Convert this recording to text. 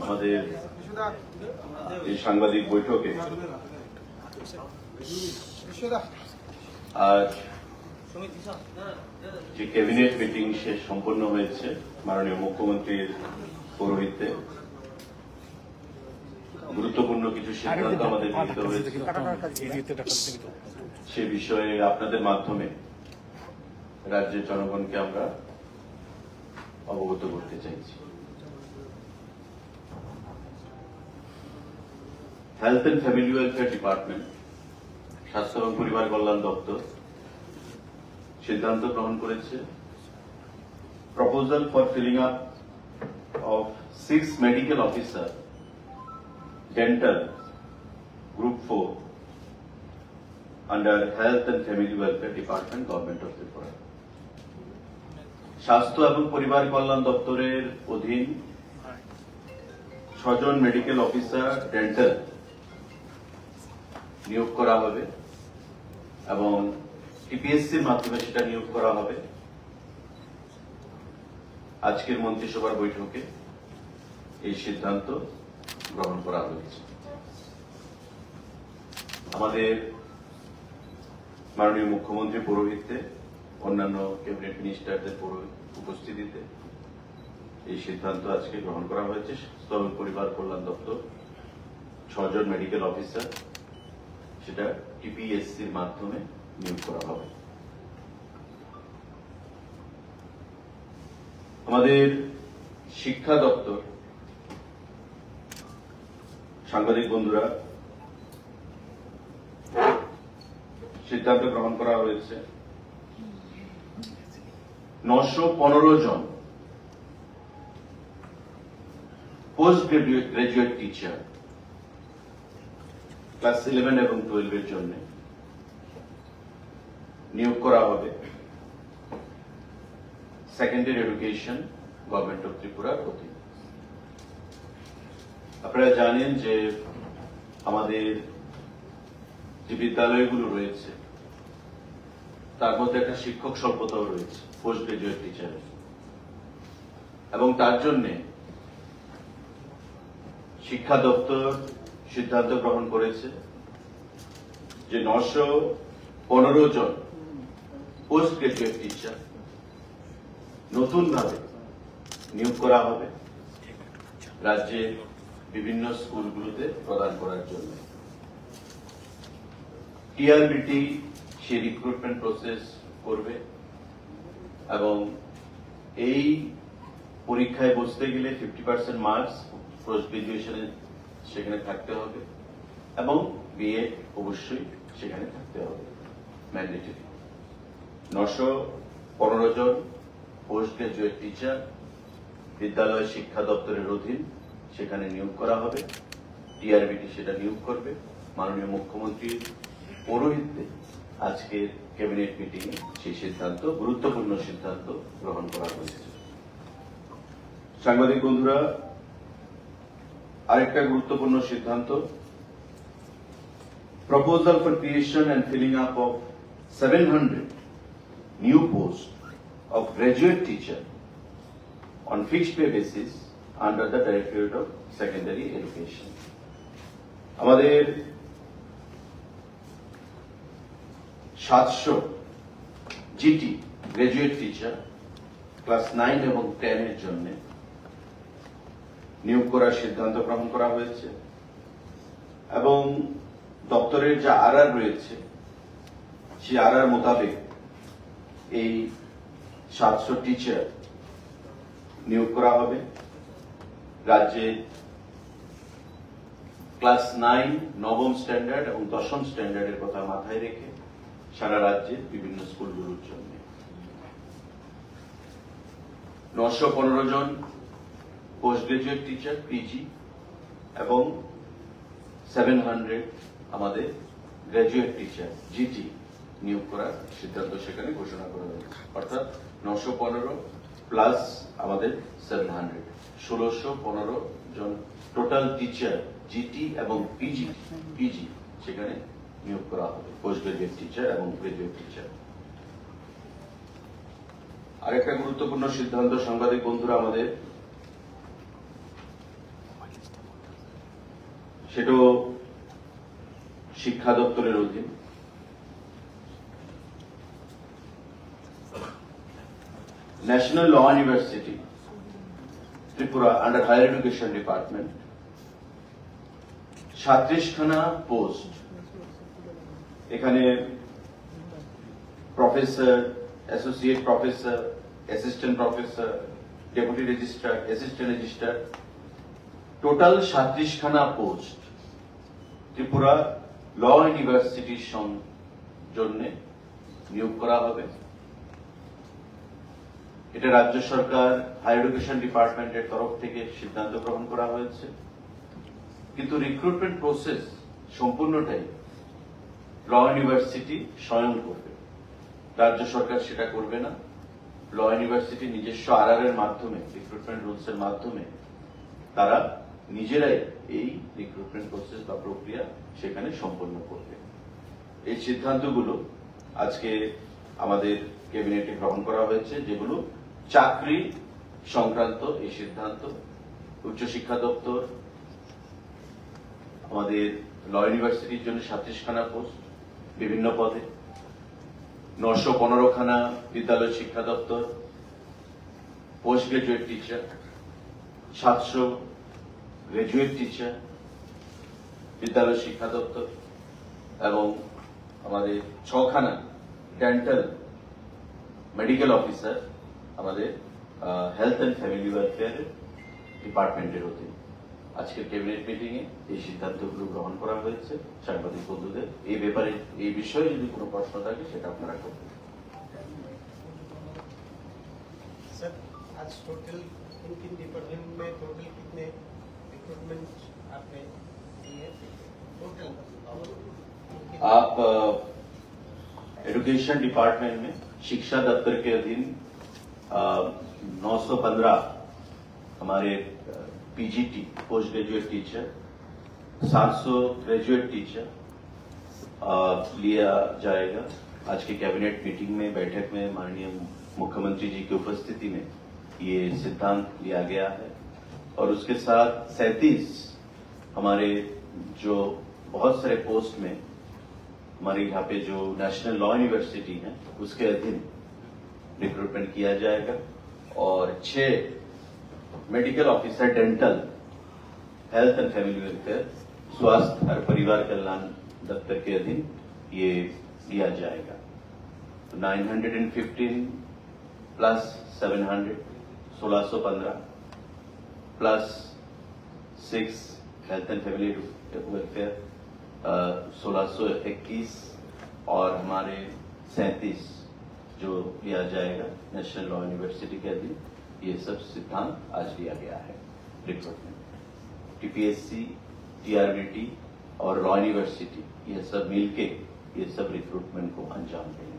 আমাদের এই সাংবাদিক বৈঠকে আজ যে ক্যাবিনেট মিটিং শেষ সম্পন্ন হয়েছে মাননীয় মুখ্যমন্ত্রীর পৌরোহিত্যে গুরুত্বপূর্ণ কিছু সিদ্ধান্ত আমাদের নিতে হয়েছে। সে বিষয়ে আপনাদের মাধ্যমে রাজ্যের জনগণকে আমরা অবগত করতে চাইছি। Health and family welfare department, স্বাস্থ্য এবং পরিবার কল্যাণ দপ্তর সিদ্ধান্ত গ্রহণ করেছে proposal for filling up of 6 medical officer dental group 4 under health and family welfare department, government of Tripura. স্বাস্থ্য এবং পরিবার কল্যাণ দপ্তরের অধীন 6 জন মেডিকেল অফিসার ডেন্টাল নিয়োগ করা হবে এবং টিপিএসসির মাধ্যমে সেটা নিয়োগ করা হবে। আজকের মন্ত্রিসভার বৈঠকে এই সিদ্ধান্ত গ্রহণ করা হয়েছে। আমাদের মাননীয় মুখ্যমন্ত্রী পৌরোহিত্যে অন্যান্য ক্যাবিনেট মিনিস্টারদের উপস্থিতিতে এই সিদ্ধান্ত আজকে গ্রহণ করা হয়েছে। স্বাস্থ্য এবং পরিবার কল্যাণ দপ্তর 6 জন মেডিকেল অফিসার সেটা টিপিএসসির মাধ্যমে নিয়োগ করা হবে। আমাদের শিক্ষা দপ্তর, সাংবাদিক বন্ধুরা, সিদ্ধান্ত গ্রহণ করা হয়েছে 915 জন পোস্ট গ্রাজুয়েট টিচার ক্লাস 11 এবং 12 এর জন্য নিয়োগ করা হবে সেকেন্ডারি এডুকেশন, গভর্নমেন্ট অফ ত্রিপুরার অধীনে। আপনারা জানেন যে আমাদের যে বিদ্যালয়গুলো রয়েছে তার মধ্যে একটা শিক্ষক স্বল্পতাও রয়েছে পোস্ট গ্রাজুয়েট টিচারের, এবং তার জন্য শিক্ষা দপ্তর সিদ্ধান্ত গ্রহণ করেছে যে 915 জন পোস্ট গ্রাজুয়েট টিচার নতুনভাবে নিয়োগ করা হবে রাজ্যের বিভিন্ন স্কুলগুলোতে প্রদান করার জন্য। টিআরবিটি সে রিক্রুটমেন্ট প্রসেস করবে এবং এই পরীক্ষায় বসতে গেলে 50% মার্কস পোস্ট গ্রাজুয়েশনে সেখানে থাকতে হবে এবং বিএ অবশ্যই সেখানে থাকতে হবে, ম্যান্ডেটরি। 915 জন পোস্ট গ্রাজুয়েট টিচার বিদ্যালয় শিক্ষা দপ্তরের অধীন সেখানে নিয়োগ করা হবে। টিআরবিটি সেটা নিয়োগ করবে। মাননীয় মুখ্যমন্ত্রীর পৌরোহিত্যে আজকের ক্যাবিনেট মিটিং এ সেই সিদ্ধান্ত, গুরুত্বপূর্ণ সিদ্ধান্ত গ্রহণ করা হয়েছে। সাংবাদিক বন্ধুরা, আরেকটা গুরুত্বপূর্ণ সিদ্ধান্ত, proposal for creation and filling up of 700 new post of graduate teacher on fixed pay basis under the Directorate of Secondary Education. আমাদের 700 জিটি গ্রাজুয়েট টিচার ক্লাস 9 এবং 10 এর জন্য নিয়োগ করার সিদ্ধান্ত গ্রহণ করা হয়েছে এবং দপ্তরের যা আরআর রয়েছে সেই আরআর মোতাবেক এই 700 টিচার নিয়োগ করা হবে। রাজ্যে ক্লাস 9, নবম স্ট্যান্ডার্ড এবং 10ম স্ট্যান্ডার্ডের কথা মাথায় রেখে সারা রাজ্যে বিভিন্ন স্কুলগুলোর জন্য 915 জন পোস্ট গ্রাজুয়েট টিচার পিজি এবং 700 আমাদের গ্রাজুয়েট টিচার জিটি নিয়োগ করার সিদ্ধান্ত সেখানে ঘোষণা করা হয়েছে। অর্থাৎ 915 প্লাস আমাদের 700, 1615 জন টোটাল টিচার জিটি এবং পিজি সেখানে নিয়োগ করা হবে, পোস্ট গ্রাজুয়েট টিচার এবং গ্রাজুয়েট টিচার। আরেকটা গুরুত্বপূর্ণ সিদ্ধান্ত সাংবাদিক বন্ধুরা, আমাদের সেটাও শিক্ষা দপ্তরের অধীন। National law university Tripura under higher education department 37খানা পোস্ট, এখানে professor, associate professor, assistant professor, deputy registrar, assistant registrar, total 37খানা পোস্ট ত্রিপুরা ল ইউনিভার্সিটির জন্য নিয়োগ করা হবে। এটা রাজ্য সরকার হায়ার এডুকেশন ডিপার্টমেন্টের তরফ থেকে সিদ্ধান্ত গ্রহণ করা হয়েছে, কিন্তু রিক্রুটমেন্ট প্রসেস সম্পূর্ণটাই ল ইউনিভার্সিটি স্বয়ং করবে, রাজ্য সরকার সেটা করবে না। ল ইউনিভার্সিটি নিজস্ব আরআর এর মাধ্যমে, রিক্রুটমেন্ট রুলস এর মাধ্যমে তারা নিজেরাই এই রিক্রুটমেন্ট প্রসেস বা প্রক্রিয়া সেখানে সম্পন্ন করবে। এই সিদ্ধান্তগুলো আজকে আমাদের ক্যাবিনেটে গ্রহণ করা হয়েছে, যেগুলো চাকরি সংক্রান্ত এই সিদ্ধান্ত। উচ্চশিক্ষা দপ্তর আমাদের ল ইউনিভার্সিটির জন্য 37খানা পোস্ট বিভিন্ন পদে, 915খানা বিদ্যালয় শিক্ষা দপ্তর, post graduate teacher, 700 graduate teacher বিদ্যালয় শিক্ষা দপ্তর, এবং আমাদের 6খানা ডেন্টাল মেডিকেল অফিসার আমাদের হেলথ অ্যান্ড ফ্যামিলি ওয়েলফেয়ার ডিপার্টমেন্টের অধীন। আজকের ক্যাবিনেট মিটিং এ এই সিদ্ধান্তগুলো গ্রহণ করা হয়েছে। সাংবাদিক বন্ধুদের এই ব্যাপারে, এই বিষয়ে যদি কোনো প্রশ্ন থাকে সেটা আপনারা করবেন। सर, आज टोटल इन डिपार्टमेंट में टोटल कितने रिक्रूटमेंट आपने दिए टोटल? आप एजुकेशन डिपार्टमेंट में शिक्षा दफ्तर के अधीन 915 हमारे PGT post graduate teacher, 700 graduate teacher लिया जाएगा। आज के कैबिनेट मीटिंग में, बैठक में माननीय मुख्यमंत्री जी की उपस्थिति में ये सिद्धांत लिया गया है। और उसके साथ 37 हमारे जो बहुत सारे पोस्ट में हमारे यहाँ पे जो नेशनल लॉ यूनिवर्सिटी है उसके अधीन रिक्रूटमेंट किया जाएगा। और 6 medical officer dental, health and family welfare, स्वास्थ्य और परिवार कल्याण दफ्तर के अधीन ये दिया जाएगा। तो 915 plus 700 1615 plus 6 health and family welfare 1621 और हमारे 37 जो लिया जाएगा नेशनल लॉ यूनिवर्सिटी के अधीन। ये सब सिद्धांत आज लिया गया है रिक्रूटमेंट। टीपीएससी, टीआरबीटी और लॉ यूनिवर्सिटी ये सब मिलके ये सब रिक्रूटमेंट को अंजाम देंगे।